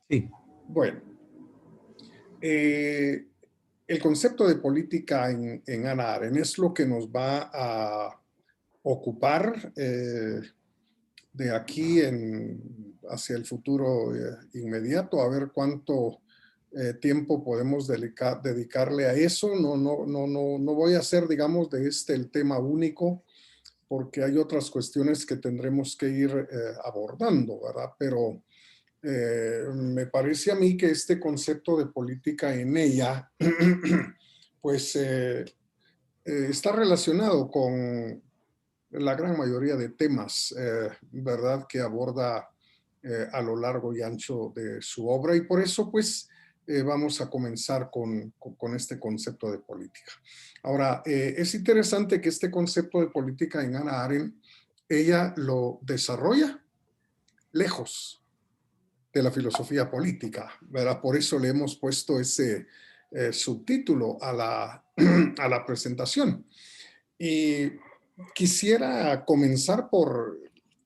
Sí, Bueno, eh, el concepto de política en Hannah Arendt es lo que nos va a ocupar de aquí hacia el futuro inmediato, a ver cuánto tiempo podemos dedicarle a eso. No voy a hacer, digamos, de este el tema único, porque hay otras cuestiones que tendremos que ir abordando, ¿verdad? Pero me parece a mí que este concepto de política en ella, pues está relacionado con la gran mayoría de temas, ¿verdad?, que aborda a lo largo y ancho de su obra, y por eso, pues, vamos a comenzar con este concepto de política. Ahora, es interesante que este concepto de política en Hannah Arendt, ella lo desarrolla lejos de la filosofía política, ¿verdad? Por eso le hemos puesto ese subtítulo a a la presentación. Y quisiera comenzar por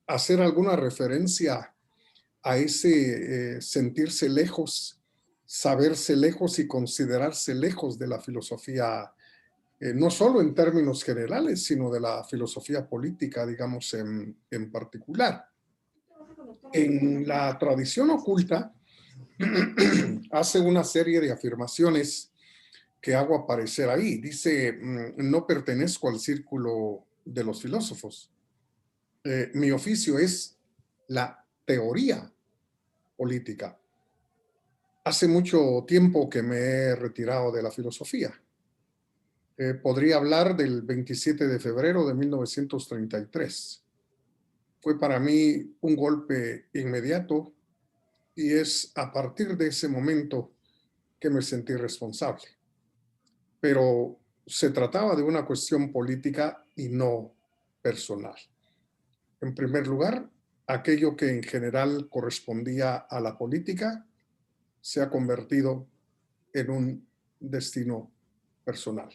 hacer alguna referencia a ese sentirse lejos, saberse lejos y considerarse lejos de la filosofía, no solo en términos generales, sino de la filosofía política, digamos, en particular. En la tradición oculta, hace una serie de afirmaciones que hago aparecer ahí. Dice, no pertenezco al círculo de los filósofos. Mi oficio es la teoría política. Hace mucho tiempo que me he retirado de la filosofía. Podría hablar del 27 de febrero de 1933. Fue para mí un golpe inmediato y es a partir de ese momento que me sentí responsable. Pero se trataba de una cuestión política y no personal. En primer lugar, aquello que en general correspondía a la política se ha convertido en un destino personal.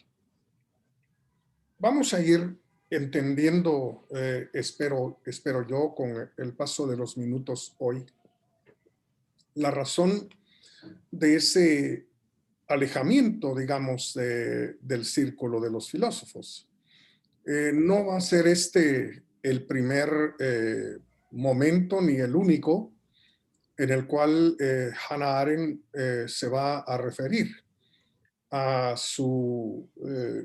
Vamos a ir entendiendo, espero yo, con el paso de los minutos hoy, la razón de ese alejamiento, digamos, del círculo de los filósofos. No va a ser este el primer momento ni el único en el cual Hannah Arendt se va a referir a su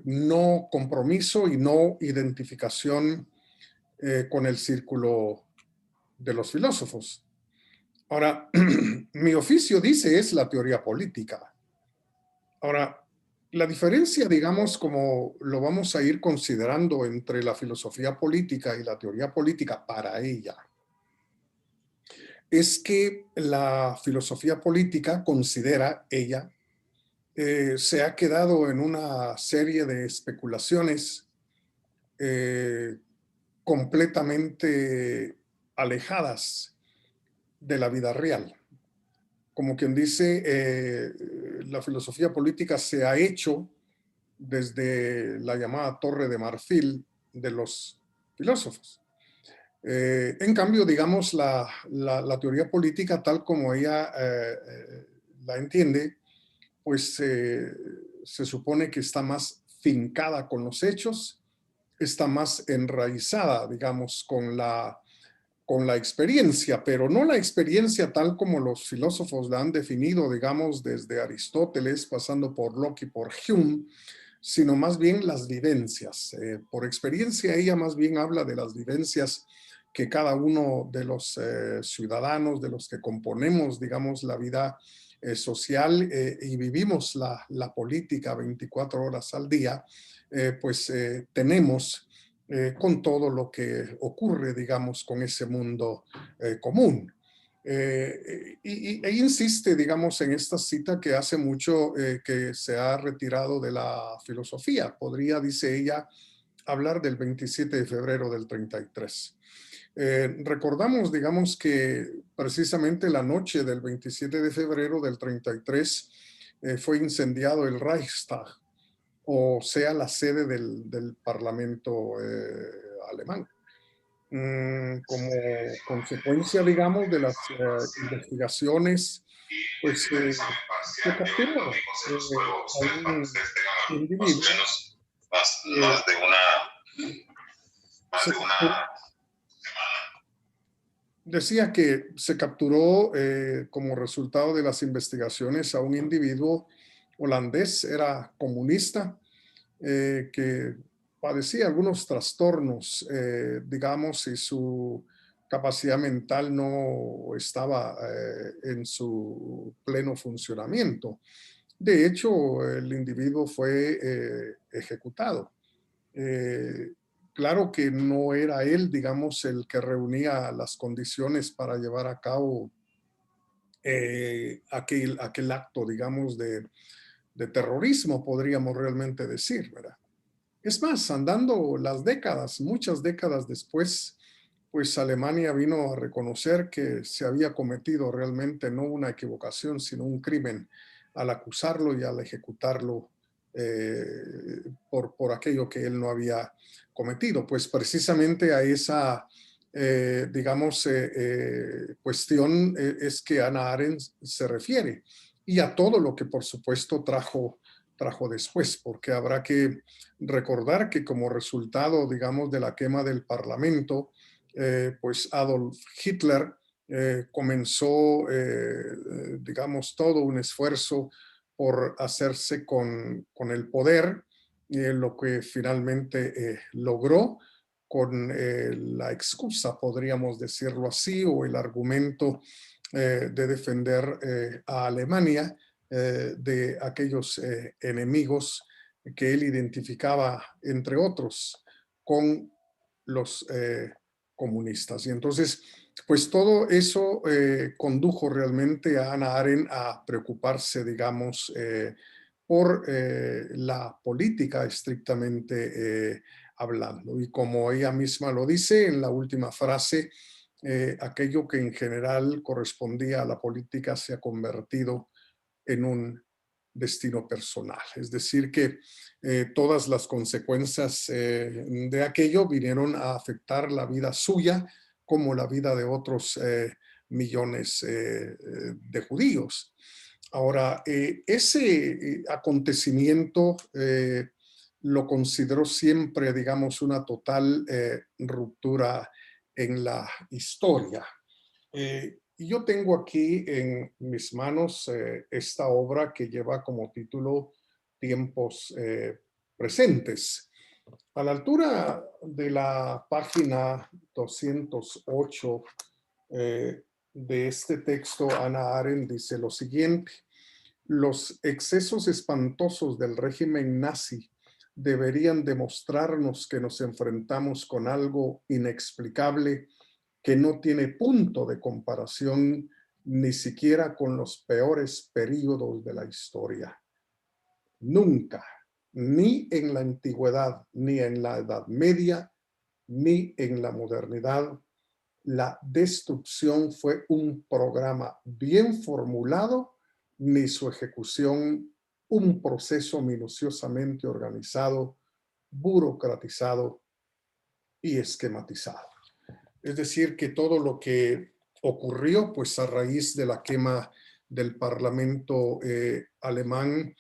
no compromiso y no identificación con el círculo de los filósofos. Ahora, mi oficio, dice, es la teoría política. Ahora, la diferencia, digamos, como lo vamos a ir considerando entre la filosofía política y la teoría política para ella, es que la filosofía política considera ella se ha quedado en una serie de especulaciones eh, completamente alejadas de la vida real. Como quien dice, la filosofía política se ha hecho desde la llamada Torre de Marfil de los filósofos. En cambio, digamos, la teoría política, tal como ella la entiende, pues se supone que está más fincada con los hechos, está más enraizada, digamos, con la experiencia, pero no la experiencia tal como los filósofos la han definido, digamos, desde Aristóteles, pasando por Locke y por Hume, sino más bien las vivencias. Por experiencia, ella más bien habla de las vivencias que cada uno de los ciudadanos, de los que componemos, digamos, la vida social y vivimos la política 24 horas al día, pues tenemos con todo lo que ocurre, digamos, con ese mundo común. E insiste, digamos, en esta cita que hace mucho que se ha retirado de la filosofía. Podría, dice ella, hablar del 27 de febrero del 33. Recordamos, digamos, que precisamente la noche del 27 de febrero del 33 fue incendiado el Reichstag, o sea, la sede del Parlamento alemán. Como consecuencia, digamos, de las investigaciones pues se capturó a un individuo, eh, se capturó. Decía que se capturó como resultado de las investigaciones a un individuo holandés, era comunista, que padecía algunos trastornos, digamos, y su capacidad mental no estaba en su pleno funcionamiento. De hecho, el individuo fue ejecutado. Eh, claro que no era él, digamos, el que reunía las condiciones para llevar a cabo aquel acto, digamos, de terrorismo, podríamos realmente decir, ¿verdad? Es más, andando las décadas, muchas décadas después, pues Alemania vino a reconocer que se había cometido realmente no una equivocación, sino un crimen al acusarlo y al ejecutarlo por aquello que él no había cometido. Pues precisamente a esa, digamos, cuestión es que Hannah Arendt se refiere y a todo lo que por supuesto trajo después, porque habrá que recordar que como resultado, digamos, de la quema del Parlamento, pues Adolf Hitler comenzó, digamos, todo un esfuerzo por hacerse con el poder, lo que finalmente logró con la excusa, podríamos decirlo así, o el argumento de defender a Alemania de aquellos enemigos que él identificaba, entre otros, con los comunistas. Y entonces, pues todo eso condujo realmente a Hannah Arendt a preocuparse, digamos, por la política estrictamente hablando. Y como ella misma lo dice en la última frase, aquello que en general correspondía a la política se ha convertido en un destino personal. Es decir, que todas las consecuencias de aquello vinieron a afectar la vida suya como la vida de otros millones de judíos. Ahora, ese acontecimiento lo consideró siempre, digamos, una total ruptura en la historia. Y yo tengo aquí en mis manos esta obra que lleva como título Tiempos presentes. A la altura de la página 208 de este texto, Hannah Arendt dice lo siguiente: los excesos espantosos del régimen nazi deberían demostrarnos que nos enfrentamos con algo inexplicable que no tiene punto de comparación ni siquiera con los peores períodos de la historia. Nunca, ni en la antigüedad, ni en la Edad Media, ni en la modernidad, la destrucción fue un programa bien formulado, ni su ejecución un proceso minuciosamente organizado, burocratizado y esquematizado. Es decir, que todo lo que ocurrió, pues a raíz de la quema del Parlamento alemán,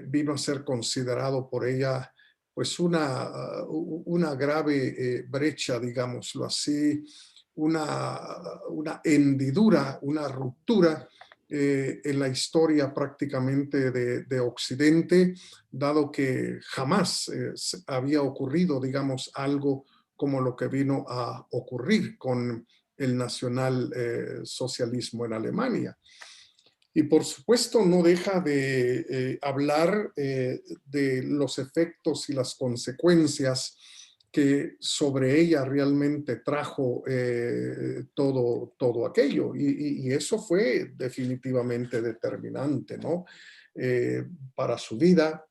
vino a ser considerado por ella pues una grave brecha, digámoslo así, una hendidura, una ruptura en la historia prácticamente de Occidente, dado que jamás había ocurrido, digamos, algo como lo que vino a ocurrir con el nacionalsocialismo en Alemania. Y por supuesto no deja de hablar de los efectos y las consecuencias que sobre ella realmente trajo todo aquello. Y eso fue definitivamente determinante, ¿no? Para su vida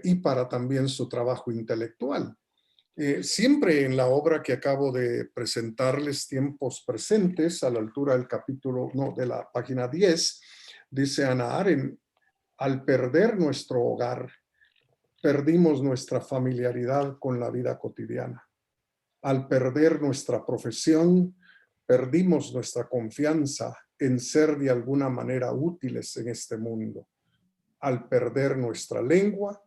y para también su trabajo intelectual. Siempre en la obra que acabo de presentarles, Tiempos presentes, a la altura del capítulo, no, de la página 10, dice Hannah Arendt: al perder nuestro hogar, perdimos nuestra familiaridad con la vida cotidiana. Al perder nuestra profesión, perdimos nuestra confianza en ser de alguna manera útiles en este mundo. Al perder nuestra lengua,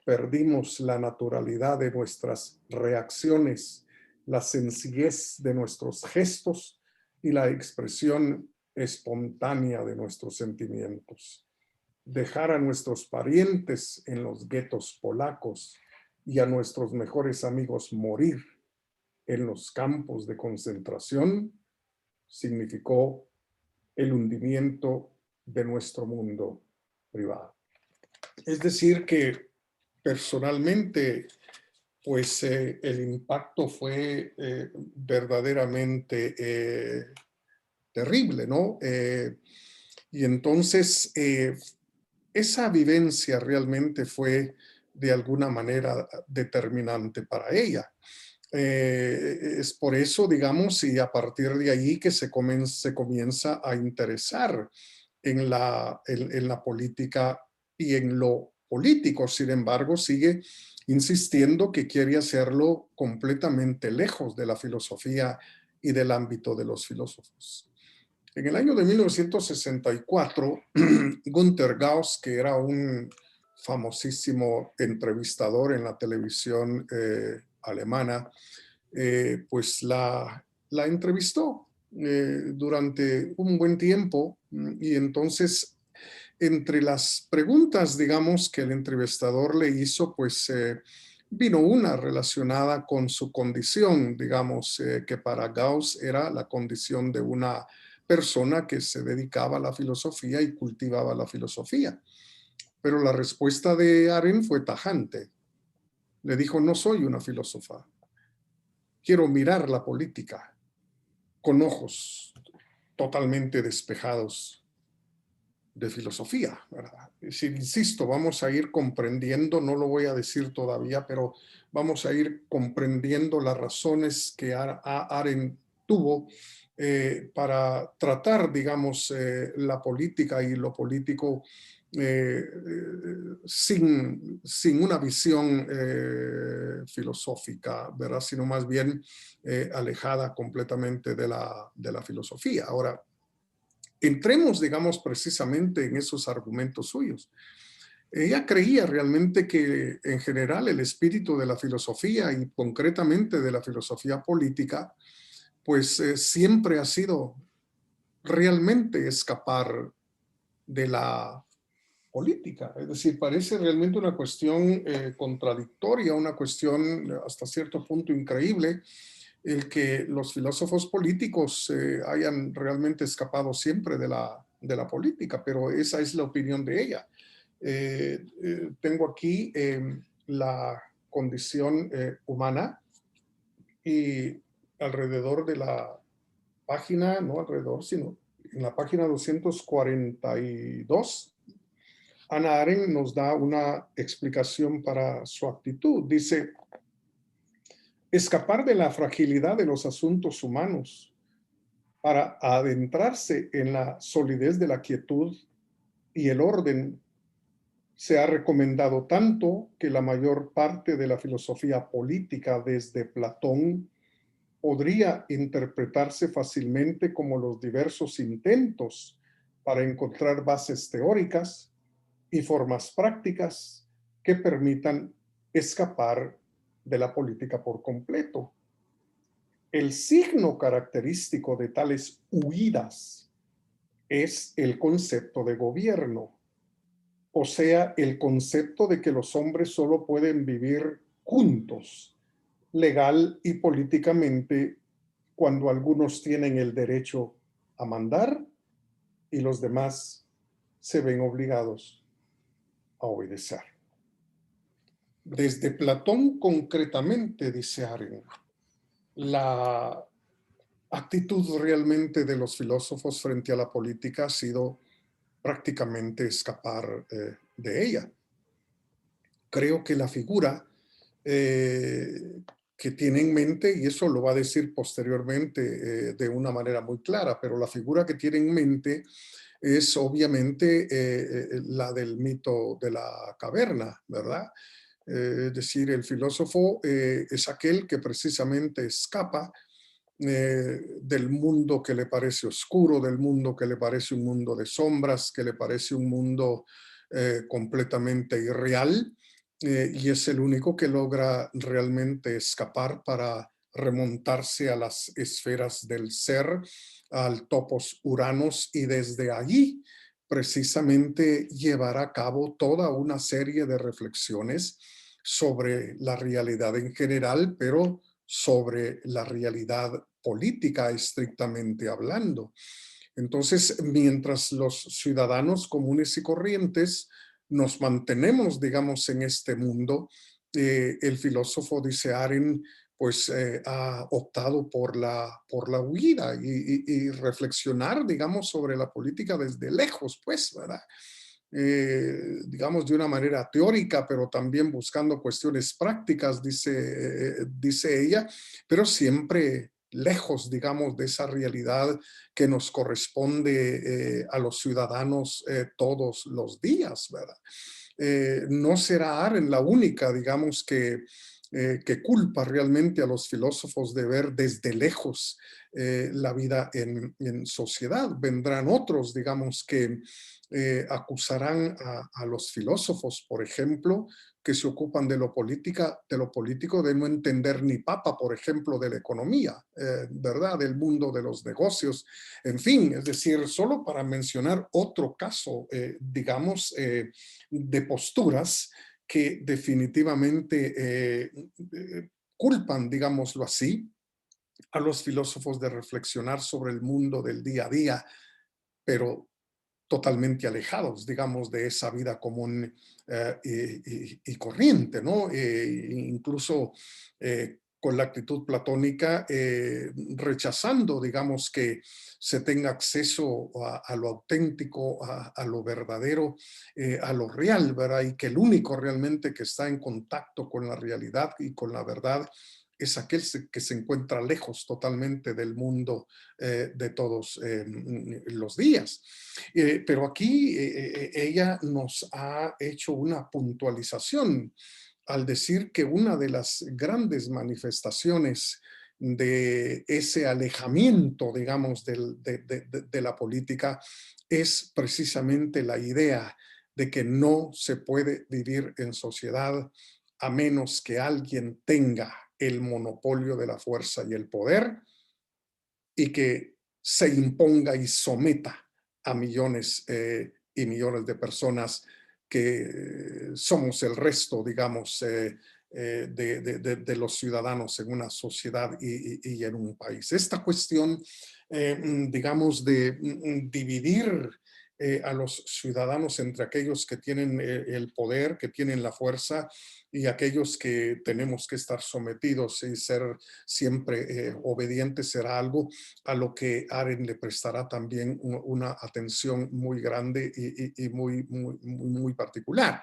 perdimos la naturalidad de nuestras reacciones, la sencillez de nuestros gestos y la expresión espontánea de nuestros sentimientos. Dejar a nuestros parientes en los guetos polacos y a nuestros mejores amigos morir en los campos de concentración significó el hundimiento de nuestro mundo privado. Es decir que personalmente, pues el impacto fue verdaderamente terrible, ¿no? Y entonces esa vivencia realmente fue de alguna manera determinante para ella. Es por eso, digamos, y a partir de ahí que se comienza a interesar en la política y en lo político. Sin embargo, sigue insistiendo que quiere hacerlo completamente lejos de la filosofía y del ámbito de los filósofos. En el año de 1964, Günter Gauss, que era un famosísimo entrevistador en la televisión alemana, pues la entrevistó durante un buen tiempo, y entonces entre las preguntas, digamos, que el entrevistador le hizo, pues vino una relacionada con su condición, digamos, que para Gauss era la condición de una persona que se dedicaba a la filosofía y cultivaba la filosofía. Pero la respuesta de Arendt fue tajante. Le dijo: no soy una filósofa. Quiero mirar la política con ojos totalmente despejados de filosofía, ¿verdad? Es decir, insisto, vamos a ir comprendiendo, no lo voy a decir todavía, pero vamos a ir comprendiendo las razones que Arendt tuvo para tratar, digamos, la política y lo político sin una visión filosófica, ¿verdad? Sino más bien alejada completamente de la filosofía. Ahora, entremos, digamos, precisamente en esos argumentos suyos. Ella creía realmente que en general el espíritu de la filosofía y concretamente de la filosofía política, pues siempre ha sido realmente escapar de la política. Es decir, parece realmente una cuestión contradictoria, una cuestión hasta cierto punto increíble, el que los filósofos políticos hayan realmente escapado siempre de la política, pero esa es la opinión de ella. Tengo aquí la condición humana y alrededor de la página, no alrededor, sino en la página 242, Hannah Arendt nos da una explicación para su actitud. Dice: escapar de la fragilidad de los asuntos humanos para adentrarse en la solidez de la quietud y el orden se ha recomendado tanto que la mayor parte de la filosofía política desde Platón podría interpretarse fácilmente como los diversos intentos para encontrar bases teóricas y formas prácticas que permitan escapar de la política por completo. El signo característico de tales huidas es el concepto de gobierno, o sea, el concepto de que los hombres solo pueden vivir juntos, legal y políticamente, cuando algunos tienen el derecho a mandar y los demás se ven obligados a obedecer. Desde Platón concretamente, dice Arendt, la actitud realmente de los filósofos frente a la política ha sido prácticamente escapar de ella. Creo que la figura que tiene en mente, y eso lo va a decir posteriormente de una manera muy clara, pero la figura que tiene en mente es obviamente la del mito de la caverna, ¿verdad? Es decir, el filósofo es aquel que precisamente escapa del mundo que le parece oscuro, del mundo que le parece un mundo de sombras, que le parece un mundo completamente irreal, y es el único que logra realmente escapar para remontarse a las esferas del ser, al topos Uranos, y desde allí precisamente llevar a cabo toda una serie de reflexiones sobre la realidad en general, pero sobre la realidad política estrictamente hablando. Entonces, mientras los ciudadanos comunes y corrientes nos mantenemos, digamos, en este mundo, el filósofo, dice Arendt, pues ha optado por la huida y reflexionar, digamos, sobre la política desde lejos, pues, ¿verdad? Digamos, de una manera teórica, pero también buscando cuestiones prácticas, dice ella, pero siempre lejos, digamos, de esa realidad que nos corresponde a los ciudadanos todos los días, ¿verdad? No será Arendt la única, digamos, que culpa realmente a los filósofos de ver desde lejos la vida en sociedad. Vendrán otros, digamos, que acusarán a los filósofos, por ejemplo, que se ocupan de lo político, de no entender ni papa, por ejemplo, de la economía, ¿verdad? Del mundo de los negocios, en fin, es decir, solo para mencionar otro caso, digamos, de posturas que definitivamente culpan, digámoslo así, a los filósofos de reflexionar sobre el mundo del día a día, pero totalmente alejados, digamos, de esa vida común y corriente, ¿no? Incluso con la actitud platónica, rechazando, digamos, que se tenga acceso a lo auténtico, a lo verdadero, a lo real, ¿verdad? Y que el único realmente que está en contacto con la realidad y con la verdad es aquel que se encuentra lejos totalmente del mundo de todos los días. Pero aquí ella nos ha hecho una puntualización al decir que una de las grandes manifestaciones de ese alejamiento, digamos, de la política es precisamente la idea de que no se puede vivir en sociedad a menos que alguien tenga el monopolio de la fuerza y el poder y que se imponga y someta a millones y millones de personas que somos el resto, digamos, de los ciudadanos en una sociedad y en un país. Esta cuestión, digamos, de dividir a los ciudadanos entre aquellos que tienen el poder, que tienen la fuerza, y aquellos que tenemos que estar sometidos y ser siempre obedientes, será algo a lo que Arendt le prestará también una atención muy grande y muy particular.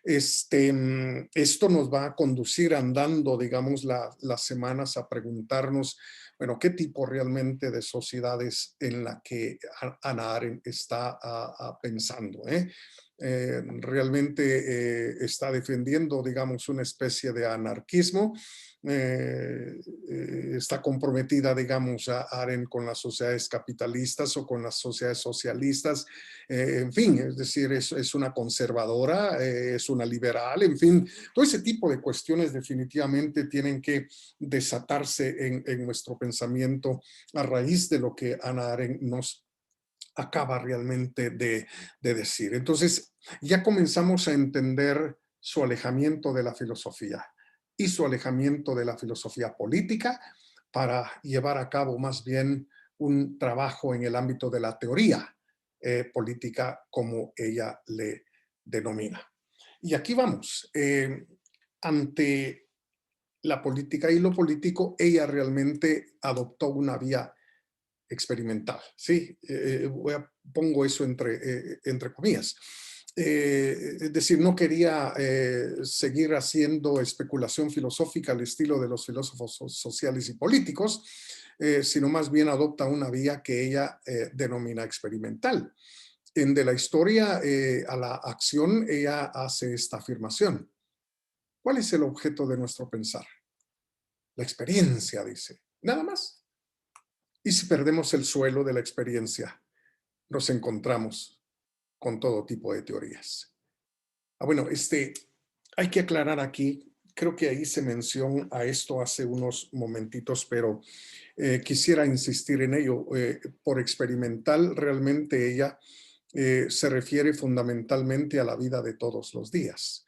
Esto nos va a conducir andando, digamos, las semanas a preguntarnos, bueno, qué tipo realmente de sociedades en la que Hannah Arendt está pensando, ¿eh? Realmente está defendiendo, digamos, una especie de anarquismo. Está comprometida, digamos, a Arendt con las sociedades capitalistas o con las sociedades socialistas. En fin, es decir, es una conservadora, es una liberal, en fin, todo ese tipo de cuestiones definitivamente tienen que desatarse en nuestro pensamiento a raíz de lo que Hannah Arendt nos acaba realmente de decir. Entonces, ya comenzamos a entender su alejamiento de la filosofía y su alejamiento de la filosofía política para llevar a cabo más bien un trabajo en el ámbito de la teoría política, como ella le denomina. Y aquí vamos. Ante la política y lo político, ella realmente adoptó una vía experimental, ¿sí? Pongo eso entre comillas. Es decir, no quería seguir haciendo especulación filosófica al estilo de los filósofos sociales y políticos, sino más bien adopta una vía que ella denomina experimental. En De la historia a la acción, ella hace esta afirmación. ¿Cuál es el objeto de nuestro pensar? La experiencia, dice. Nada más. Y si perdemos el suelo de la experiencia, nos encontramos con todo tipo de teorías. Bueno, hay que aclarar aquí, creo que ahí se mencionó a esto hace unos momentitos, pero quisiera insistir en ello. Por experimental, realmente ella se refiere fundamentalmente a la vida de todos los días.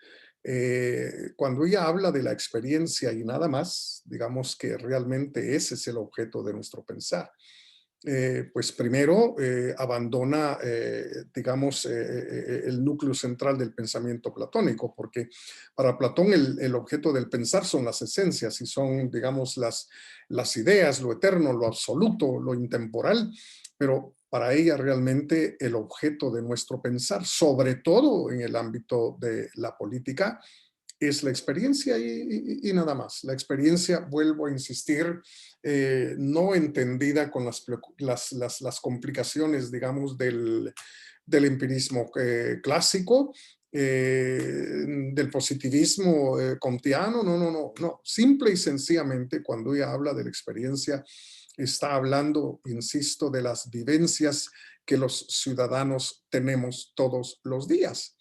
Cuando ella habla de la experiencia y nada más, digamos que realmente ese es el objeto de nuestro pensar. Pues primero abandona, digamos, el núcleo central del pensamiento platónico, porque para Platón el objeto del pensar son las esencias y son, digamos, las ideas, lo eterno, lo absoluto, lo intemporal, pero para ella realmente el objeto de nuestro pensar, sobre todo en el ámbito de la política, es la experiencia y nada más. La experiencia, vuelvo a insistir, no entendida con las complicaciones, digamos, del empirismo clásico, del positivismo kantiano, no. Simple y sencillamente, cuando ella habla de la experiencia, está hablando, insisto, de las vivencias que los ciudadanos tenemos todos los días.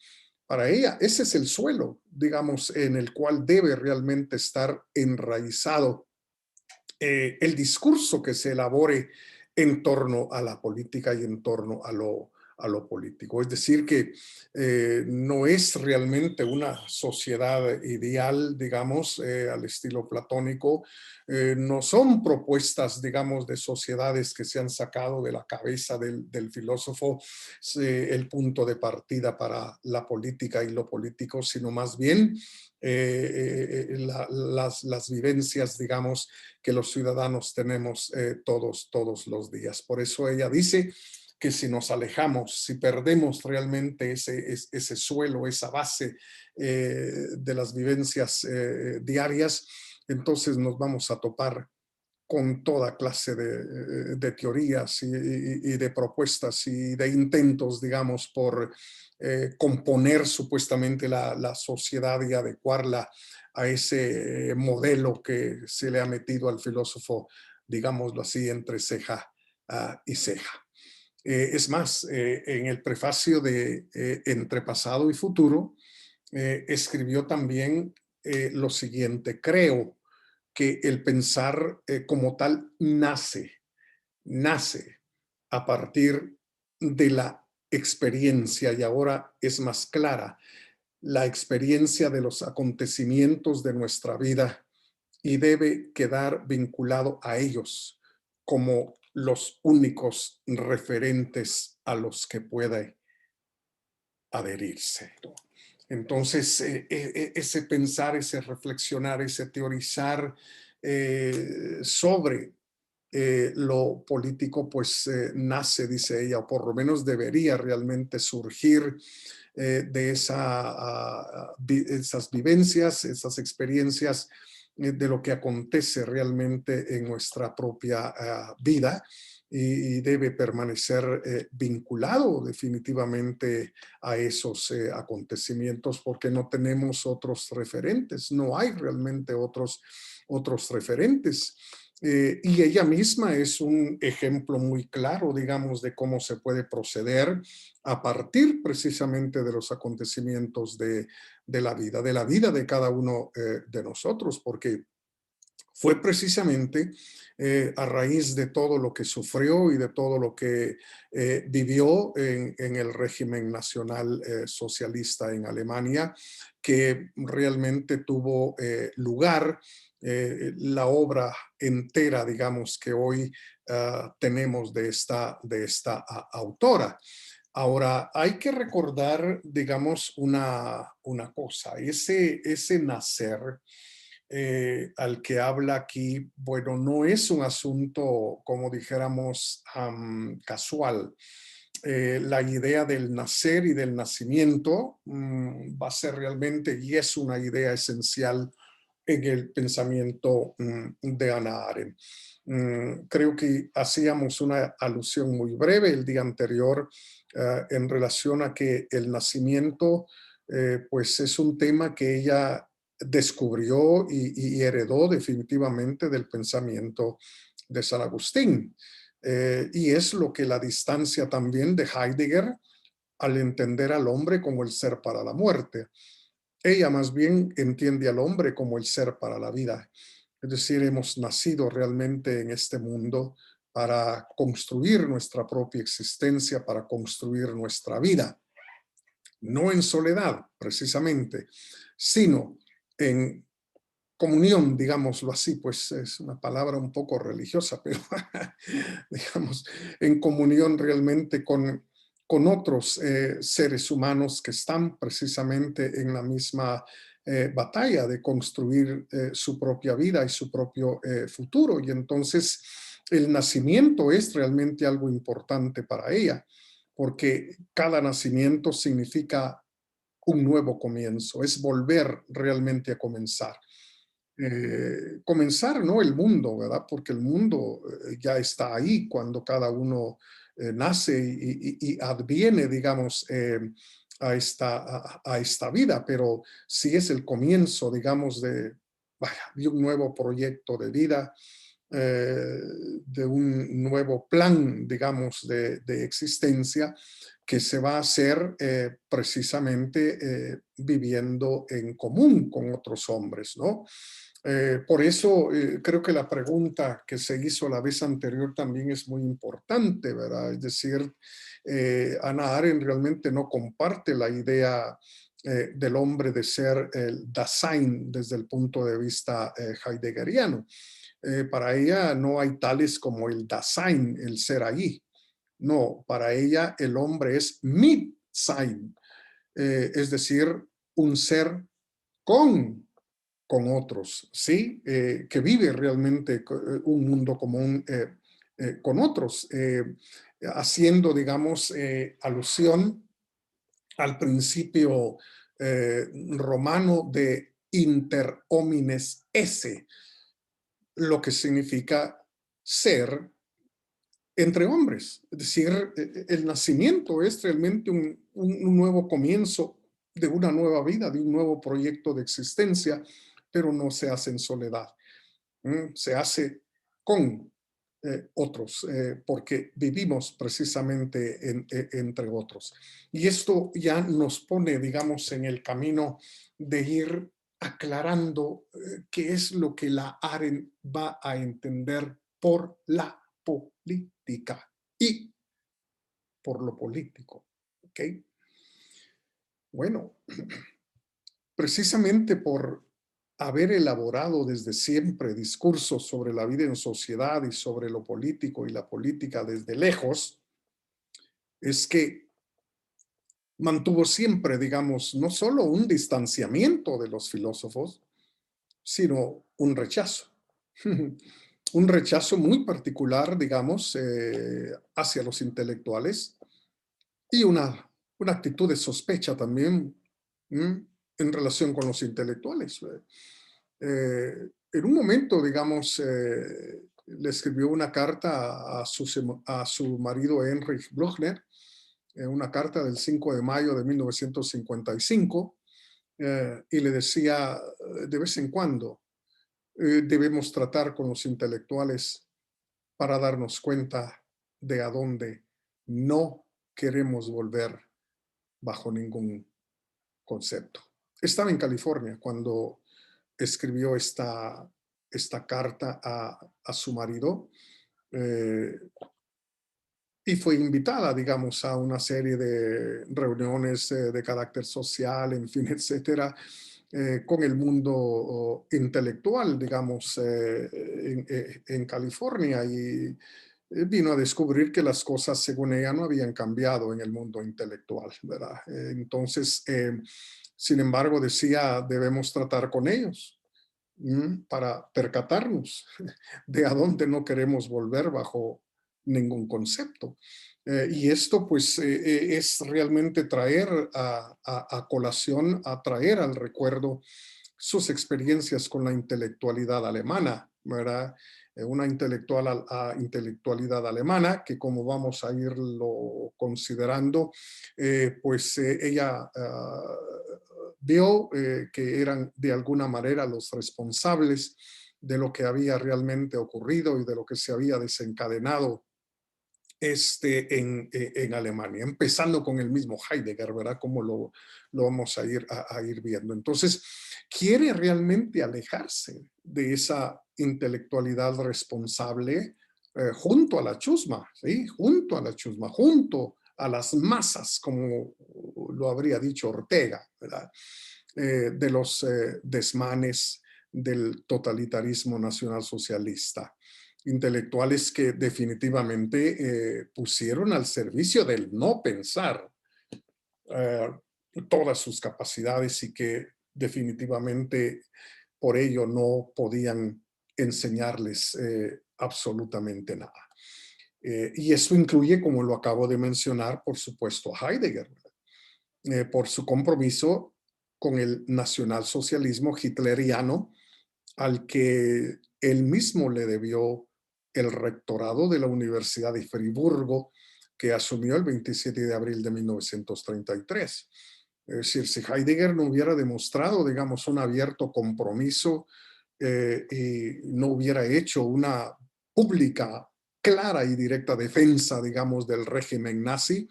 Para ella, ese es el suelo, digamos, en el cual debe realmente estar enraizado el discurso que se elabore en torno a la política y en torno a lo político. Es decir, que no es realmente una sociedad ideal, digamos, al estilo platónico. No son propuestas, digamos, de sociedades que se han sacado de la cabeza del filósofo el punto de partida para la política y lo político, sino más bien las vivencias, digamos, que los ciudadanos tenemos todos los días. Por eso ella dice que si nos alejamos, si perdemos realmente ese suelo, esa base de las vivencias diarias, entonces nos vamos a topar con toda clase de teorías y de propuestas y de intentos, digamos, por componer supuestamente la sociedad y adecuarla a ese modelo que se le ha metido al filósofo, digámoslo así, entre ceja y ceja. Es más, en el prefacio de Entre pasado y futuro, escribió también lo siguiente: creo que el pensar como tal nace a partir de la experiencia, y ahora es más clara, la experiencia de los acontecimientos de nuestra vida, y debe quedar vinculado a ellos como los únicos referentes a los que puede adherirse. Entonces, ese pensar, ese reflexionar, ese teorizar sobre lo político, pues nace, dice ella, o por lo menos debería realmente surgir de esas vivencias, esas experiencias de lo que acontece realmente en nuestra propia vida, y debe permanecer vinculado definitivamente a esos acontecimientos, porque no tenemos otros referentes, no hay realmente otros referentes. Y ella misma es un ejemplo muy claro, digamos, de cómo se puede proceder a partir precisamente de los acontecimientos de la vida de cada uno de nosotros, porque fue precisamente a raíz de todo lo que sufrió y de todo lo que vivió en el régimen nacional socialista en Alemania, que realmente tuvo lugar la obra entera, digamos, que hoy tenemos de esta autora. Ahora, hay que recordar, digamos, una cosa: ese nacer al que habla aquí, bueno, no es un asunto, como dijéramos, casual. La idea del nacer y del nacimiento va a ser realmente, y es una idea esencial en el pensamiento de Hannah Arendt. Creo que hacíamos una alusión muy breve el día anterior en relación a que el nacimiento pues es un tema que ella descubrió y heredó definitivamente del pensamiento de San Agustín. Y es lo que la distancia también de Heidegger al entender al hombre como el ser para la muerte. Ella más bien entiende al hombre como el ser para la vida. Es decir, hemos nacido realmente en este mundo para construir nuestra propia existencia, para construir nuestra vida. No en soledad, precisamente, sino en comunión, digámoslo así, pues es una palabra un poco religiosa, pero digamos, en comunión realmente con otros seres humanos que están precisamente en la misma batalla de construir su propia vida y su propio futuro. Y entonces el nacimiento es realmente algo importante para ella, porque cada nacimiento significa un nuevo comienzo, es volver realmente a comenzar. Comenzar, ¿no? El mundo, ¿verdad? Porque el mundo ya está ahí cuando cada uno nace y adviene, digamos, a esta vida, pero si es el comienzo, digamos, vaya, de un nuevo proyecto de vida, eh, de un nuevo plan, digamos, de existencia que se va a hacer precisamente viviendo en común con otros hombres, ¿no? Por eso creo que la pregunta que se hizo la vez anterior también es muy importante, ¿verdad? Es decir, Hannah Arendt realmente no comparte la idea del hombre de ser el Dasein desde el punto de vista heideggeriano. Para ella no hay tales como el Dasein, el ser ahí. No, para ella el hombre es Mitsein, es decir, un ser con otros, ¿sí? Que vive realmente un mundo común con otros, haciendo, digamos, alusión al principio romano de inter homines esse, lo que significa ser entre hombres. Es decir, el nacimiento es realmente un nuevo comienzo de una nueva vida, de un nuevo proyecto de existencia, pero no se hace en soledad. Se hace con otros, porque vivimos precisamente entre otros. Y esto ya nos pone, digamos, en el camino de ir aclarando qué es lo que la Arendt va a entender por la política y por lo político. ¿Ok? Bueno, precisamente por haber elaborado desde siempre discursos sobre la vida en sociedad y sobre lo político y la política desde lejos, es que mantuvo siempre, digamos, no solo un distanciamiento de los filósofos, sino un rechazo. Un rechazo muy particular, digamos, hacia los intelectuales y una actitud de sospecha también en relación con los intelectuales. En un momento, digamos, le escribió una carta a su marido Heinrich Blochner, una carta del 5 de mayo de 1955, y le decía, de vez en cuando debemos tratar con los intelectuales para darnos cuenta de a dónde no queremos volver bajo ningún concepto. Estaba en California cuando escribió esta carta a su marido y fue invitada, digamos, a una serie de reuniones de carácter social, en fin, etcétera, con el mundo intelectual, digamos, en California y vino a descubrir que las cosas, según ella, no habían cambiado en el mundo intelectual, ¿verdad? Entonces, sin embargo, decía, debemos tratar con ellos para percatarnos de a dónde no queremos volver bajo ningún concepto. Y esto pues es realmente traer a colación, a traer al recuerdo sus experiencias con la intelectualidad alemana, ¿verdad? Una intelectualidad alemana que como vamos a irlo considerando, pues ella vio que eran de alguna manera los responsables de lo que había realmente ocurrido y de lo que se había desencadenado en Alemania, empezando con el mismo Heidegger, ¿verdad? Como lo vamos a ir viendo. Entonces, quiere realmente alejarse de esa intelectualidad responsable junto a la chusma, ¿sí? Junto a la chusma, junto a las masas, como lo habría dicho Ortega, ¿verdad? De los desmanes del totalitarismo nacionalsocialista. Intelectuales que definitivamente pusieron al servicio del no pensar eh, todas sus capacidades y que definitivamente por ello no podían enseñarles absolutamente nada. Y eso incluye, como lo acabo de mencionar, por supuesto, a Heidegger, por su compromiso con el nacionalsocialismo hitleriano, al que él mismo le debió el rectorado de la Universidad de Friburgo, que asumió el 27 de abril de 1933. Es decir, si Heidegger no hubiera demostrado, digamos, un abierto compromiso y no hubiera hecho una pública, clara y directa defensa, digamos, del régimen nazi,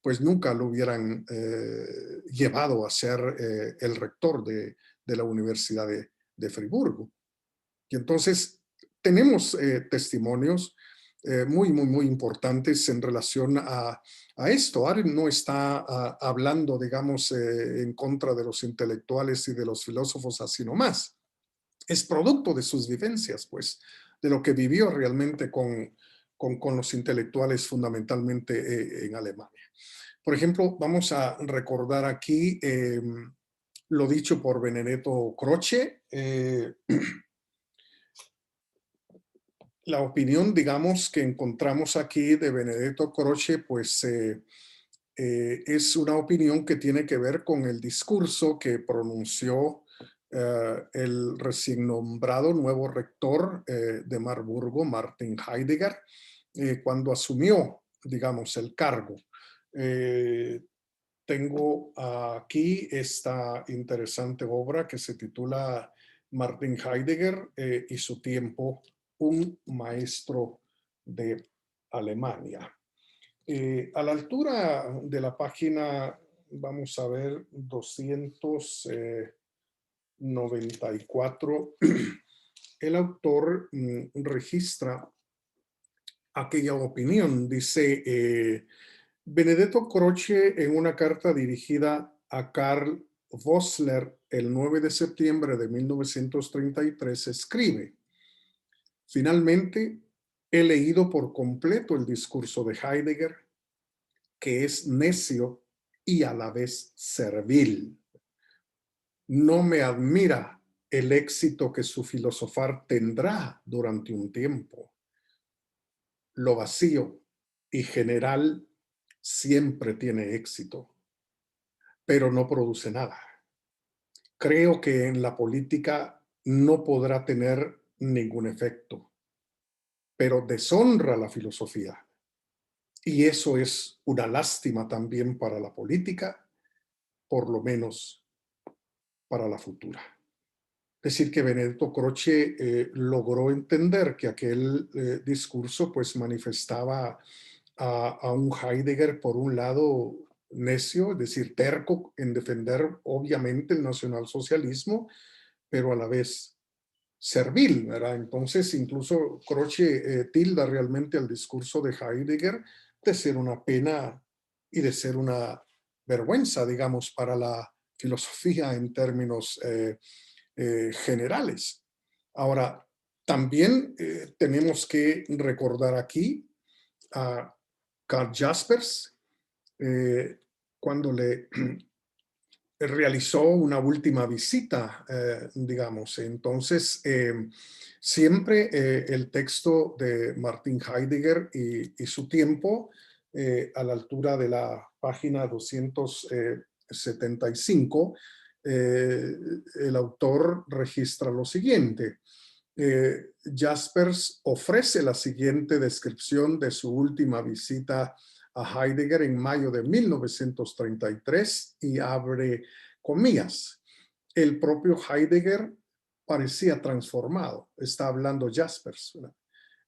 pues nunca lo hubieran llevado a ser el rector de la Universidad de Friburgo. Y entonces tenemos testimonios muy importantes en relación a esto. Arendt no está hablando, digamos, en contra de los intelectuales y de los filósofos así nomás. Es producto de sus vivencias, pues, de lo que vivió realmente con los intelectuales fundamentalmente en Alemania. Por ejemplo, vamos a recordar aquí lo dicho por Benedetto Croce, la opinión, digamos, que encontramos aquí de Benedetto Croce, pues es una opinión que tiene que ver con el discurso que pronunció el recién nombrado nuevo rector de Marburgo, Martin Heidegger, cuando asumió, digamos, el cargo. Tengo aquí esta interesante obra que se titula Martin Heidegger y su tiempo, un maestro de Alemania. A la altura de la página, vamos a ver, 294, el autor registra aquella opinión. Dice, Benedetto Croce, en una carta dirigida a Karl Vossler el 9 de septiembre de 1933, escribe: finalmente, he leído por completo el discurso de Heidegger, que es necio y a la vez servil. No me admira el éxito que su filosofar tendrá durante un tiempo. Lo vacío y general siempre tiene éxito, pero no produce nada. Creo que en la política no podrá tener ningún efecto, pero deshonra la filosofía. Y eso es una lástima también para la política, por lo menos para la futura. Es decir, que Benedetto Croce logró entender que aquel discurso pues manifestaba a un Heidegger, por un lado, necio, es decir, terco en defender obviamente el nacionalsocialismo, pero a la vez servil, ¿verdad? Entonces, incluso Croce tilda realmente al discurso de Heidegger de ser una pena y de ser una vergüenza, digamos, para la filosofía en términos generales. Ahora, también tenemos que recordar aquí a Karl Jaspers, cuando le realizó una última visita, digamos. Entonces, siempre el texto de Martin Heidegger y su tiempo, a la altura de la página 275, el autor registra lo siguiente. Jaspers ofrece la siguiente descripción de su última visita a Heidegger en mayo de 1933 y abre comillas. El propio Heidegger parecía transformado, está hablando Jaspers, ¿verdad?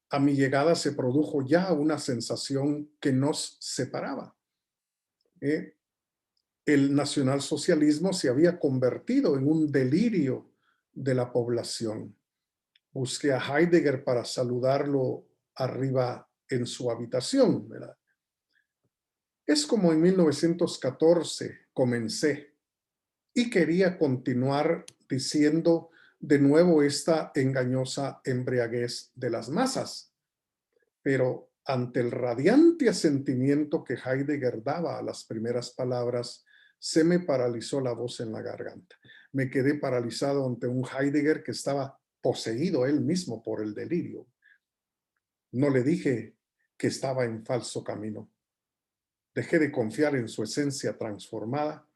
a mi llegada se produjo ya una sensación que nos separaba. ¿Eh? El nacionalsocialismo se había convertido en un delirio de la población. Busqué a Heidegger para saludarlo arriba en su habitación, ¿verdad? Es como en 1914 comencé y quería continuar diciendo de nuevo esta engañosa embriaguez de las masas, pero ante el radiante asentimiento que Heidegger daba a las primeras palabras, se me paralizó la voz en la garganta. Me quedé paralizado ante un Heidegger que estaba poseído él mismo por el delirio. No le dije que estaba en falso camino. Dejé de confiar en su esencia transformada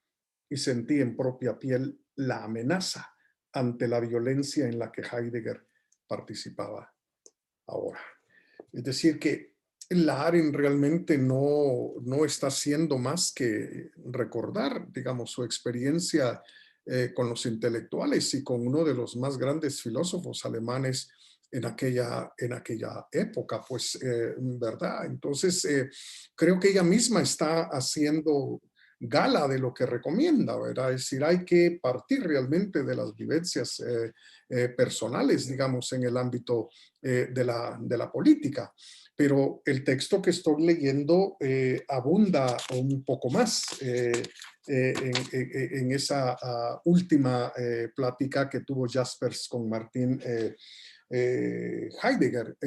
y sentí en propia piel la amenaza ante la violencia en la que Heidegger participaba ahora. Es decir, que la Arendt realmente no está haciendo más que recordar, digamos, su experiencia con los intelectuales y con uno de los más grandes filósofos alemanes en aquella época, pues, ¿verdad? Entonces, creo que ella misma está haciendo gala de lo que recomienda, ¿verdad? Es decir, hay que partir realmente de las vivencias personales, digamos, en el ámbito de la política. Pero el texto que estoy leyendo abunda un poco más en esa última plática que tuvo Jaspers con Martín Heidegger.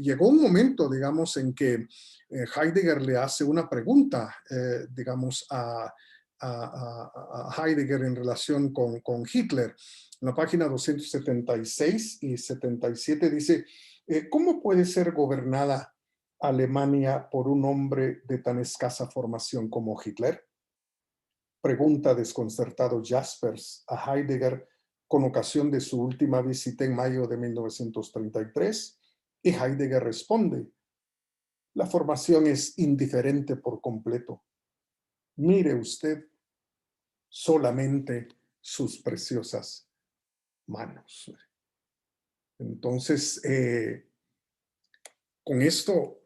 Llegó un momento, digamos, en que Heidegger le hace una pregunta, digamos, a Heidegger en relación con Hitler. En la página 276 y 77 dice, ¿cómo puede ser gobernada Alemania por un hombre de tan escasa formación como Hitler? Pregunta desconcertado Jaspers a Heidegger con ocasión de su última visita en mayo de 1933, y Heidegger responde, la formación es indiferente por completo. Mire usted solamente sus preciosas manos. Entonces, con esto,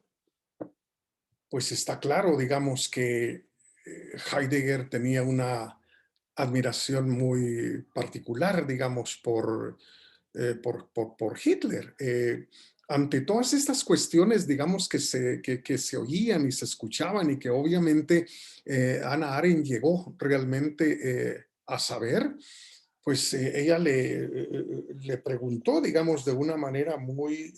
pues está claro, digamos, que Heidegger tenía una admiración muy particular, digamos, por Hitler. Ante todas estas cuestiones, digamos, que se oían y se escuchaban y que obviamente Hannah Arendt llegó realmente a saber, pues ella le preguntó, digamos, de una manera muy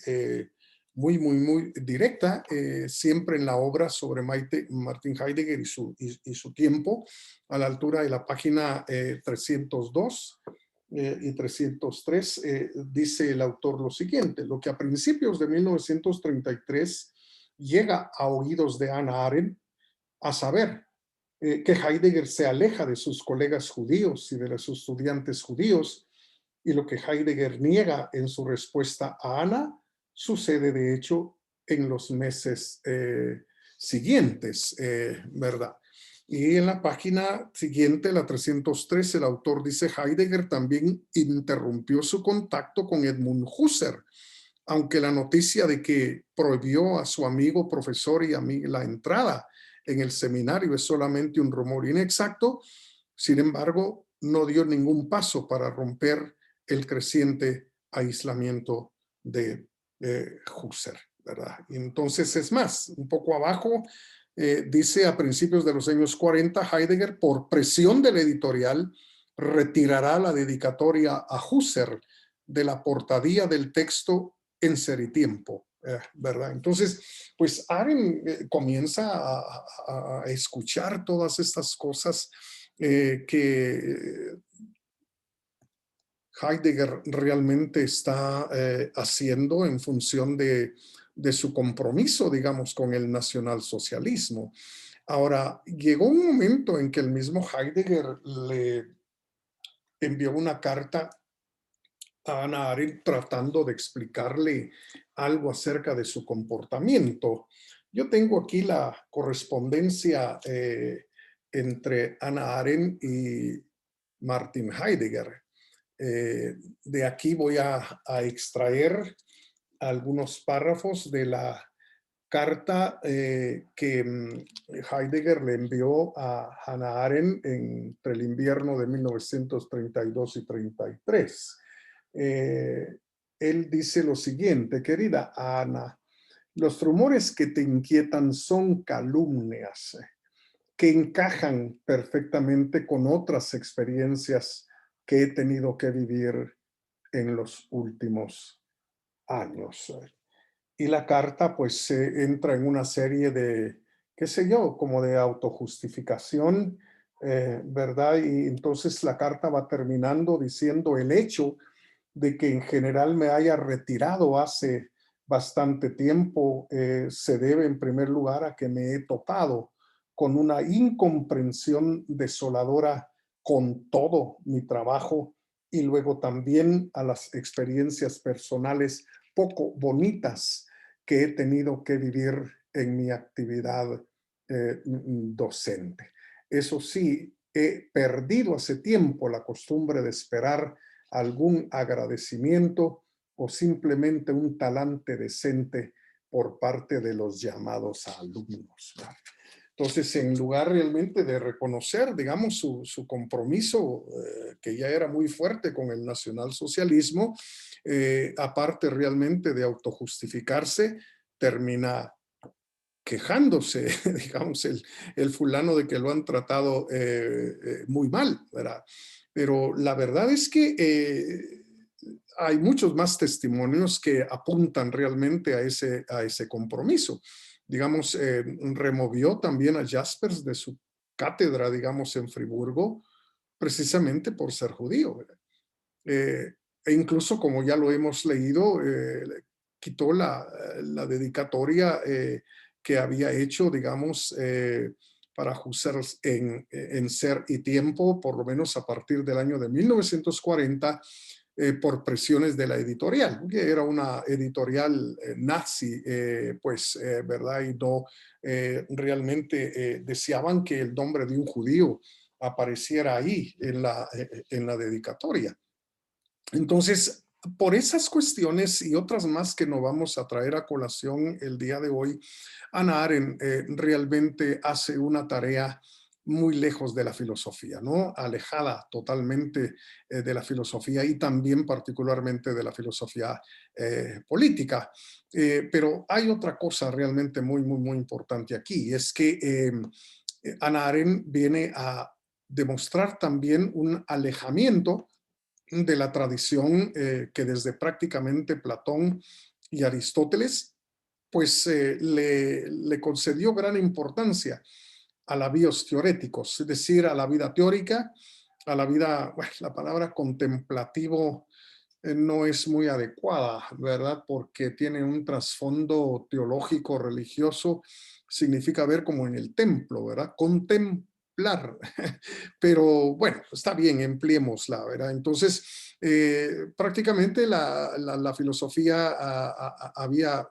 directa, siempre en la obra sobre Martin Heidegger y su tiempo, a la altura de la página 302 y 303, dice el autor lo siguiente, lo que a principios de 1933 llega a oídos de Hannah Arendt, a saber, que Heidegger se aleja de sus colegas judíos y de los estudiantes judíos, y lo que Heidegger niega en su respuesta a Ana sucede de hecho en los meses siguientes, ¿verdad? Y en la página siguiente, la 303, el autor dice, Heidegger también interrumpió su contacto con Edmund Husserl, aunque la noticia de que prohibió a su amigo, profesor y amigo la entrada en el seminario es solamente un rumor inexacto, sin embargo, no dio ningún paso para romper el creciente aislamiento de Husserl, ¿verdad? Y entonces, es más, un poco abajo, dice a principios de los años 40, Heidegger, por presión del editorial, retirará la dedicatoria a Husserl de la portadilla del texto en Seritiempo, ¿verdad? Entonces, pues Arendt comienza a escuchar todas estas cosas que Heidegger realmente está haciendo en función de su compromiso, digamos, con el nacionalsocialismo. Ahora, llegó un momento en que el mismo Heidegger le envió una carta a Hannah Arendt tratando de explicarle algo acerca de su comportamiento. Yo tengo aquí la correspondencia entre Hannah Arendt y Martin Heidegger. De aquí voy a extraer algunos párrafos de la carta que Heidegger le envió a Hannah Arendt entre el invierno de 1932 y 33. Él dice lo siguiente: querida Ana, los rumores que te inquietan son calumnias que encajan perfectamente con otras experiencias que he tenido que vivir en los últimos años. Y la carta pues entra en una serie de, qué sé yo, como de autojustificación, ¿verdad? Y entonces la carta va terminando diciendo: el hecho de que en general me haya retirado hace bastante tiempo se debe en primer lugar a que me he topado con una incomprensión desoladora con todo mi trabajo y luego también a las experiencias personales poco bonitas que he tenido que vivir en mi actividad docente. Eso sí, he perdido hace tiempo la costumbre de esperar algún agradecimiento o simplemente un talante decente por parte de los llamados alumnos. Entonces, en lugar realmente de reconocer, digamos, su compromiso, que ya era muy fuerte con el nacionalsocialismo, aparte realmente de autojustificarse, termina quejándose, digamos, el fulano de que lo han tratado muy mal, ¿verdad? Pero la verdad es que hay muchos más testimonios que apuntan realmente a ese compromiso. Digamos, removió también a Jaspers de su cátedra, digamos, en Friburgo, precisamente por ser judío, ¿verdad? E incluso, como ya lo hemos leído, quitó la dedicatoria que había hecho, digamos, para Husserl en Ser y Tiempo, por lo menos a partir del año de 1940, por presiones de la editorial, que era una editorial nazi, pues, ¿verdad? Y no realmente deseaban que el nombre de un judío apareciera ahí en la dedicatoria. Entonces, por esas cuestiones y otras más que no vamos a traer a colación el día de hoy, Hannah Arendt realmente hace una tarea muy lejos de la filosofía, ¿no? Alejada totalmente de la filosofía y también particularmente de la filosofía política. Pero hay otra cosa realmente muy, muy, muy importante aquí, y es que Hannah Arendt viene a demostrar también un alejamiento de la tradición que desde prácticamente Platón y Aristóteles, pues le concedió gran importancia a la bios teoréticos, es decir, a la vida teórica, a la vida, bueno, la palabra contemplativo no es muy adecuada, ¿verdad? Porque tiene un trasfondo teológico, religioso, significa ver como en el templo, ¿verdad? Contemplar. Pero bueno, está bien, empleémosla, ¿verdad? Entonces, prácticamente la filosofía había,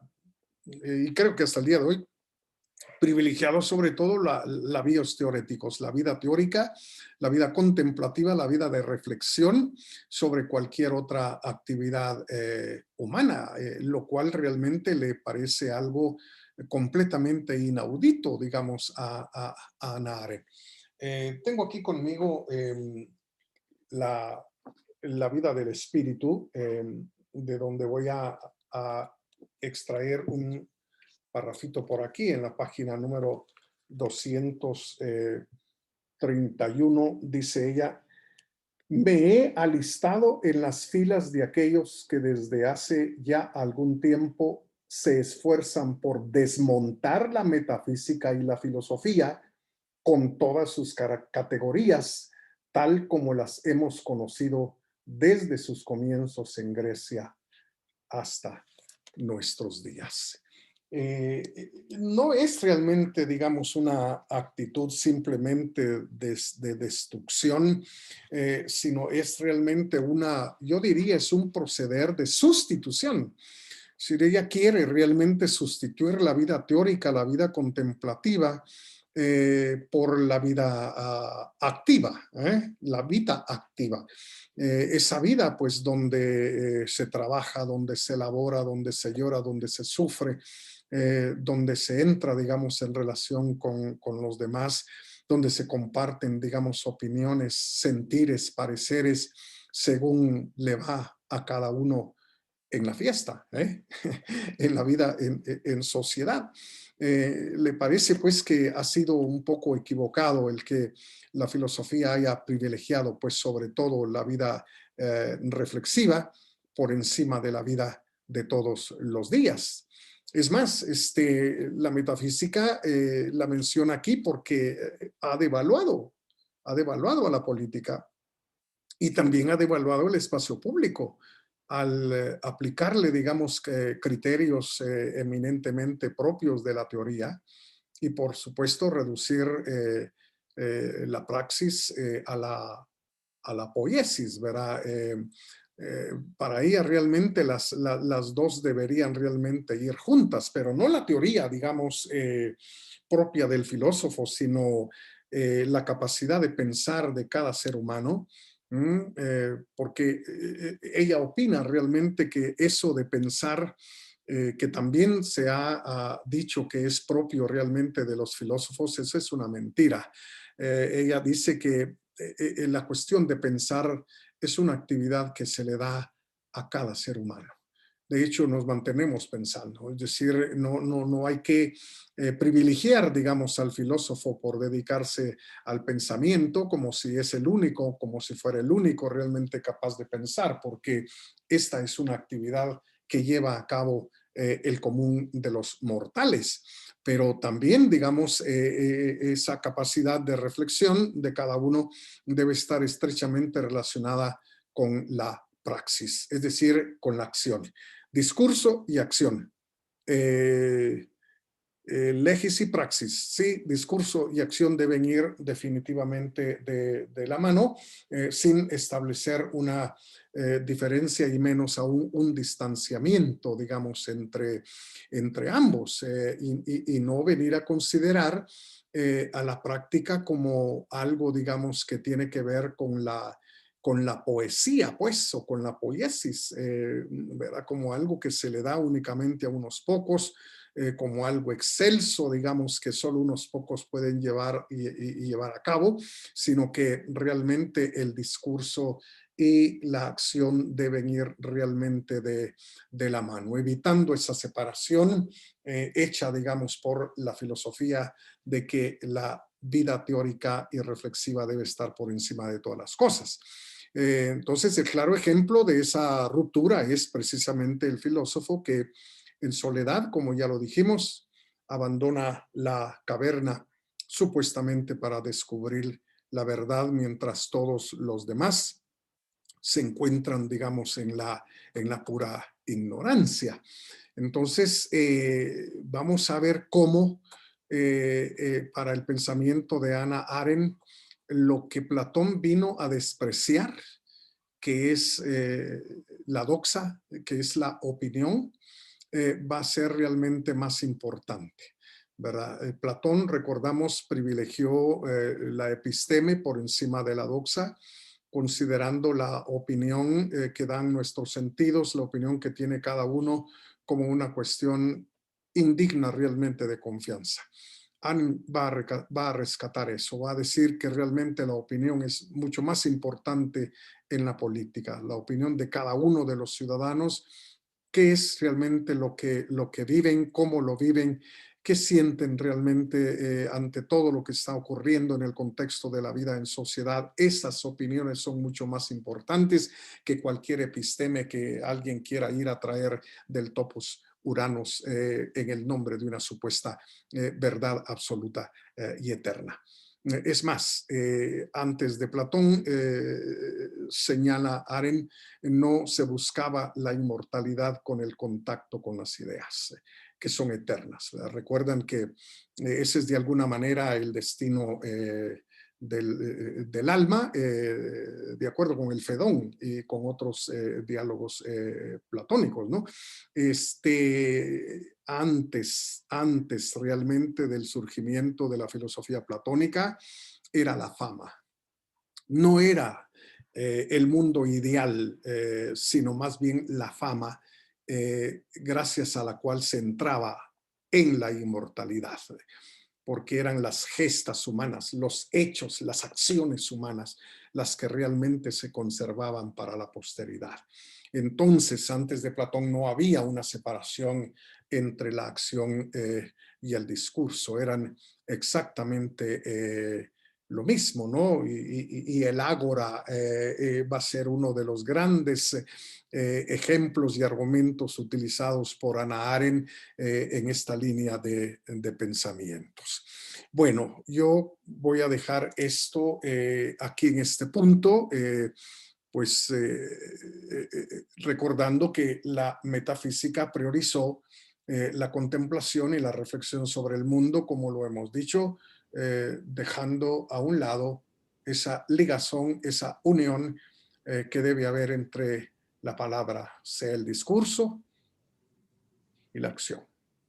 y creo que hasta el día de hoy, privilegiado sobre todo la bios teoréticos, la vida teórica, la vida contemplativa, la vida de reflexión sobre cualquier otra actividad humana, lo cual realmente le parece algo completamente inaudito, digamos, a Hannah Arendt. Tengo aquí conmigo la, la vida del espíritu, de donde voy a extraer un parrafito por aquí en la página número 231, dice ella: me he alistado en las filas de aquellos que desde hace ya algún tiempo se esfuerzan por desmontar la metafísica y la filosofía con todas sus categorías, tal como las hemos conocido desde sus comienzos en Grecia hasta nuestros días. No es realmente, digamos, una actitud simplemente de destrucción, sino es realmente yo diría, es un proceder de sustitución. Si ella quiere realmente sustituir la vida teórica, la vida contemplativa, por la vida activa, la vida activa. Esa vida pues donde se trabaja, donde se elabora, donde se llora, donde se sufre, donde se entra, digamos, en relación con los demás, donde se comparten, digamos, opiniones, sentires, pareceres, según le va a cada uno en la fiesta, en la vida en sociedad. ¿Le parece pues que ha sido un poco equivocado el que la filosofía haya privilegiado pues sobre todo la vida reflexiva por encima de la vida de todos los días? Es más, la metafísica la menciona aquí porque ha devaluado a la política y también ha devaluado el espacio público al aplicarle, digamos, criterios eminentemente propios de la teoría y, por supuesto, reducir la praxis a la poiesis, ¿verdad? Para ella realmente las dos deberían realmente ir juntas, pero no la teoría, digamos, propia del filósofo, sino la capacidad de pensar de cada ser humano, porque ella opina realmente que eso de pensar, que también se ha dicho que es propio realmente de los filósofos, eso es una mentira. Ella dice que la cuestión de pensar es una actividad que se le da a cada ser humano. De hecho, nos mantenemos pensando, es decir, no hay que privilegiar, digamos, al filósofo por dedicarse al pensamiento como si es el único, como si fuera el único realmente capaz de pensar, porque esta es una actividad que lleva a cabo el común de los mortales. Pero también, digamos, esa capacidad de reflexión de cada uno debe estar estrechamente relacionada con la praxis, es decir, con la acción. Discurso y acción. Legis y praxis, sí, discurso y acción deben ir definitivamente de la mano, sin establecer una diferencia y menos aún un distanciamiento, digamos, entre ambos, y no venir a considerar a la práctica como algo, digamos, que tiene que ver con la poesía, pues, o con la poiesis, ¿verdad? Como algo que se le da únicamente a unos pocos, como algo excelso, digamos, que solo unos pocos pueden llevar y llevar a cabo, sino que realmente el discurso y la acción deben ir realmente de la mano, evitando esa separación hecha, digamos, por la filosofía de que la vida teórica y reflexiva debe estar por encima de todas las cosas. Entonces, el claro ejemplo de esa ruptura es precisamente el filósofo que en soledad, como ya lo dijimos, abandona la caverna supuestamente para descubrir la verdad, mientras todos los demás se encuentran, digamos, en la pura ignorancia. Entonces, vamos a ver cómo para el pensamiento de Hannah Arendt, lo que Platón vino a despreciar, que es la doxa, que es la opinión, va a ser realmente más importante, ¿verdad? Platón, recordamos, privilegió la episteme por encima de la doxa, considerando la opinión que dan nuestros sentidos, la opinión que tiene cada uno como una cuestión indigna realmente de confianza. Anne va a rescatar eso, va a decir que realmente la opinión es mucho más importante en la política, la opinión de cada uno de los ciudadanos, qué es realmente lo que viven, cómo lo viven, qué sienten realmente ante todo lo que está ocurriendo en el contexto de la vida en sociedad. Esas opiniones son mucho más importantes que cualquier episteme que alguien quiera ir a traer del topos Uranus en el nombre de una supuesta verdad absoluta y eterna. Es más, antes de Platón, señala Arendt, no se buscaba la inmortalidad con el contacto con las ideas, que son eternas. Recuerdan que ese es de alguna manera el destino del alma, de acuerdo con el Fedón y con otros diálogos platónicos, ¿no? Antes realmente del surgimiento de la filosofía platónica, era la fama. No era el mundo ideal, sino más bien la fama, gracias a la cual se entraba en la inmortalidad, porque eran las gestas humanas, los hechos, las acciones humanas, las que realmente se conservaban para la posteridad. Entonces, antes de Platón no había una separación entre la acción y el discurso, eran exactamente lo mismo, ¿no? Y el ágora va a ser uno de los grandes ejemplos y argumentos utilizados por Hannah Arendt en esta línea de pensamientos. Bueno, yo voy a dejar esto aquí en este punto, pues recordando que la metafísica priorizó la contemplación y la reflexión sobre el mundo, como lo hemos dicho, dejando a un lado esa ligazón, esa unión que debe haber entre la palabra, sea el discurso y la acción.